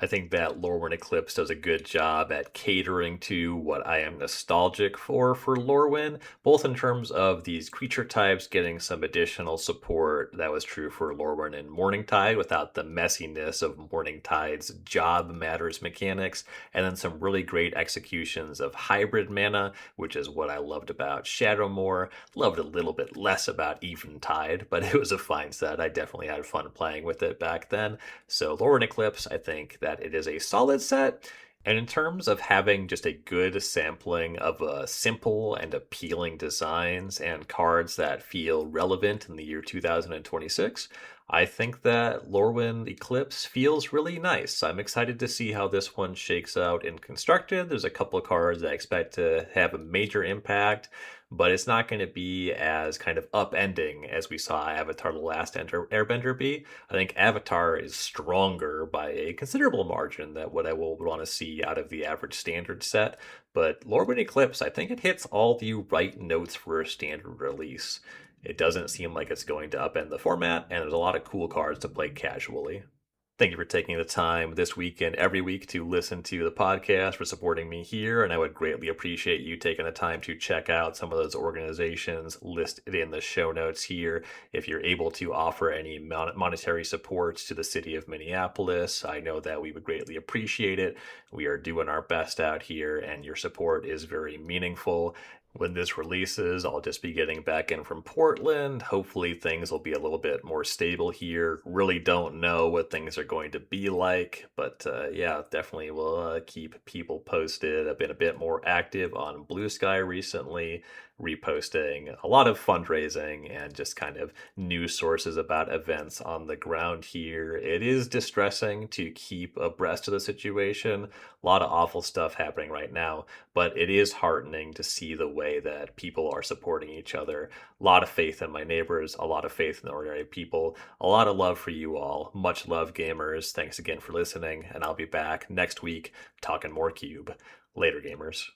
I think that Lorwyn Eclipsed does a good job at catering to what I am nostalgic for Lorwyn, both in terms of these creature types getting some additional support. That was true for Lorwyn and Morningtide without the messiness of Morningtide's job matters mechanics, and then some really great executions of hybrid mana, which is what I loved about Shadowmoor. Loved a little bit less about Eventide, but it was a fine set. I definitely had fun playing with it back then. So Lorwyn Eclipse, I think that it is a solid set. And in terms of having just a good sampling of simple and appealing designs and cards that feel relevant in the year 2026, I think that Lorwyn Eclipse feels really nice. I'm excited to see how this one shakes out in Constructed. There's a couple of cards that I expect to have a major impact, but it's not going to be as kind of upending as we saw Avatar: The Last Airbender be. I think Avatar is stronger by a considerable margin than what I will want to see out of the average standard set. But Lorwyn Eclipse, I think it hits all the right notes for a standard release. It doesn't seem like it's going to upend the format, and there's a lot of cool cards to play casually. Thank you for taking the time this week and every week to listen to the podcast, for supporting me here, and I would greatly appreciate you taking the time to check out some of those organizations listed in the show notes here. If you're able to offer any monetary support to the city of Minneapolis, I know that we would greatly appreciate it. We are doing our best out here, and your support is very meaningful. When this releases, I'll just be getting back in from Portland. Hopefully, things will be a little bit more stable here. Really don't know what things are going to be like, but yeah, definitely will keep people posted. I've been a bit more active on Blue Sky recently, reposting a lot of fundraising and just kind of news sources about events on the ground here. It is distressing to keep abreast of the situation. A lot of awful stuff happening right now, but it is heartening to see the way that people are supporting each other. A lot of faith in my neighbors, a lot of faith in the ordinary people, a lot of love for you all. Much love, gamers. Thanks again for listening, and I'll be back next week talking more Cube. Later, gamers.